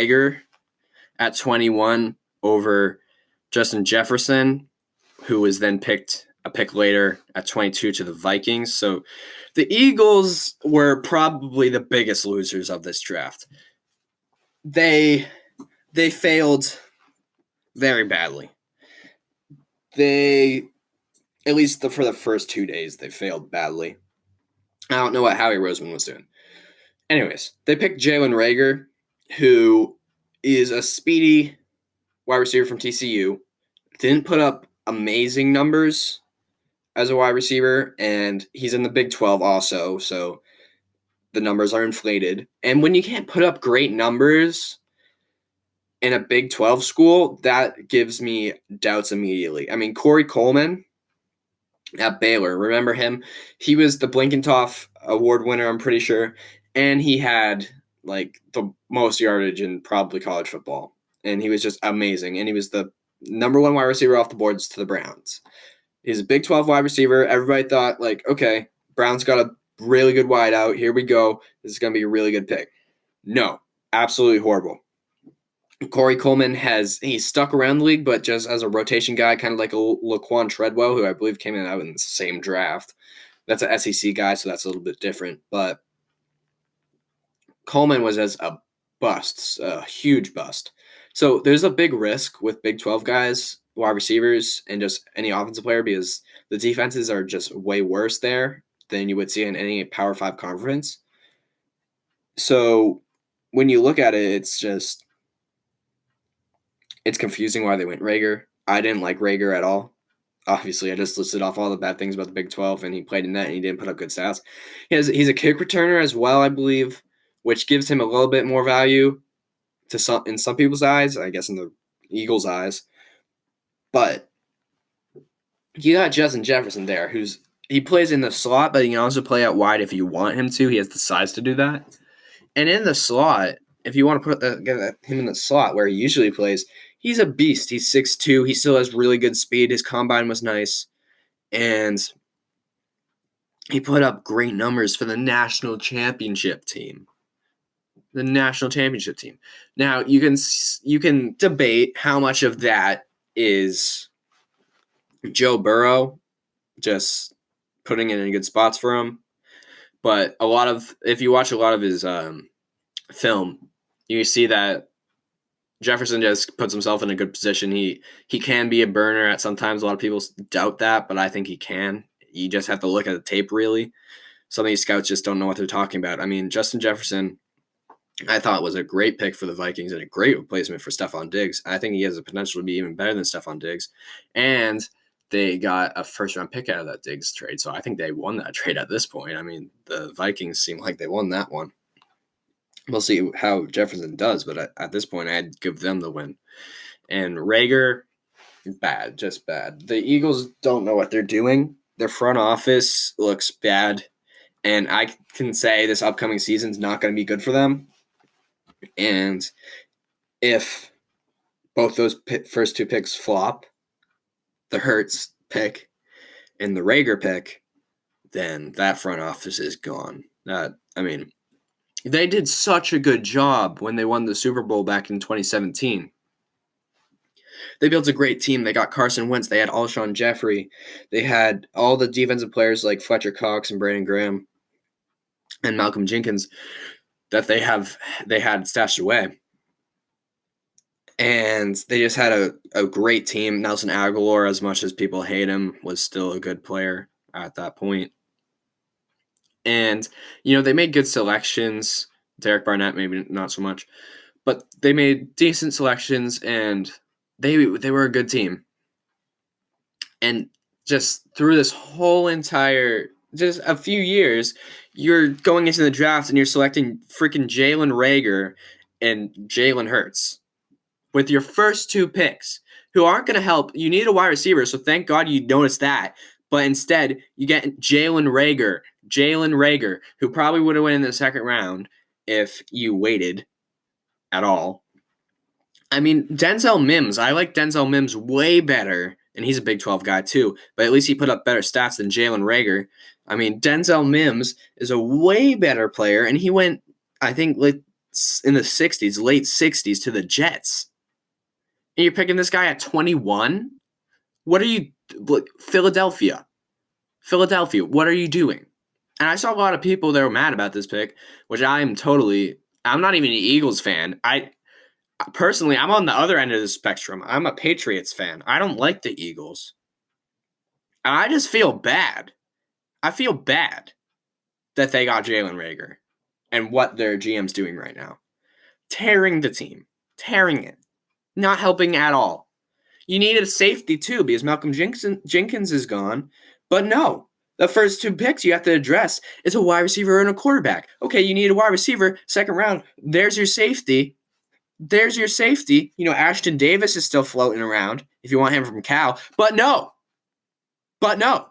Reagor at 21 over Justin Jefferson, who was then a pick later at 22 to the Vikings. So the Eagles were probably the biggest losers of this draft. They failed very badly. At least for the first 2 days, they failed badly. I don't know what Howie Roseman was doing. Anyways, they picked Jalen Reagor, who is a speedy wide receiver from TCU. Didn't put up amazing numbers as a wide receiver, and he's in the Big 12 also, so the numbers are inflated. And when you can't put up great numbers in a Big 12 school, that gives me doubts immediately. I mean, Corey Coleman at Baylor, remember him? He was the Blinkentoff Award winner, I'm pretty sure, and he had like the most yardage in probably college football, and he was just amazing, and he was the number 1 wide receiver off the boards to the Browns. He's a Big 12 wide receiver. Everybody thought, like, okay, Browns got a really good wide out. Here we go. This is going to be a really good pick. No, absolutely horrible. Corey Coleman he's stuck around the league, but just as a rotation guy, kind of like a Laquan Treadwell, who I believe came out in the same draft. That's an SEC guy, so that's a little bit different. But Coleman was as a bust, a huge bust. So there's a big risk with Big 12 guys, wide receivers, and just any offensive player because the defenses are just way worse there than you would see in any Power 5 conference. So when you look at it, it's confusing why they went Reagor. I didn't like Reagor at all. Obviously, I just listed off all the bad things about the Big 12, and he played in that, and he didn't put up good stats. He's a kick returner as well, I believe, which gives him a little bit more value in some people's eyes, I guess in the Eagles' eyes. But you got Justin Jefferson there, he plays in the slot, but he can also play out wide if you want him to. He has the size to do that. And in the slot, if you want to get him in the slot where he usually plays, he's a beast. He's 6'2". He still has really good speed. His combine was nice. And he put up great numbers for the national championship team. Now, you can debate how much of that is Joe Burrow just putting it in good spots for him. But if you watch a lot of his film, you see that Jefferson just puts himself in a good position. He can be a burner at sometimes. A lot of people doubt that, but I think he can. You just have to look at the tape, really. Some of these scouts just don't know what they're talking about. I mean, Justin Jefferson, I thought was a great pick for the Vikings and a great replacement for Stephon Diggs. I think he has the potential to be even better than Stephon Diggs. And they got a first-round pick out of that Diggs trade, so I think they won that trade at this point. I mean, the Vikings seem like they won that one. We'll see how Jefferson does, but at this point, I'd give them the win. And Reagor, just bad. The Eagles don't know what they're doing. Their front office looks bad, and I can say this upcoming season's not going to be good for them. And if both those first 2 picks flop, the Hurts pick and the Reagor pick, then that front office is gone. They did such a good job when they won the Super Bowl back in 2017. They built a great team. They got Carson Wentz. They had Alshon Jeffrey. They had all the defensive players like Fletcher Cox and Brandon Graham and Malcolm Jenkins that they had stashed away. And they just had a great team. Nelson Aguilar, as much as people hate him, was still a good player at that point. And, they made good selections. Derek Barnett, maybe not so much. But they made decent selections, and they were a good team. And just through this whole just a few years, you're going into the draft and you're selecting freaking Jalen Reagor and Jalen Hurts with your first 2 picks, who aren't going to help. You need a wide receiver, so thank God you noticed that. But instead, you get Jalen Reagor, who probably would have went in the second round if you waited at all. I mean, Denzel Mims. I like Denzel Mims way better, and he's a Big 12 guy too, but at least he put up better stats than Jalen Reagor. I mean, Denzel Mims is a way better player, and he went, I think, like in the 60s, late 60s to the Jets. And you're picking this guy at 21? What are you Philadelphia, what are you doing? And I saw a lot of people that were mad about this pick, which I'm not even an Eagles fan. Personally, I'm on the other end of the spectrum. I'm a Patriots fan. I don't like the Eagles. And I just feel bad. I feel bad that they got Jalen Reagor and what their GM's doing right now. Tearing the team. Tearing it. Not helping at all. You needed a safety too because Malcolm Jenkins is gone. But no. The first two picks you have to address is a wide receiver and a quarterback. Okay, you need a wide receiver, second round. There's your safety. Ashton Davis is still floating around if you want him from Cal. But no.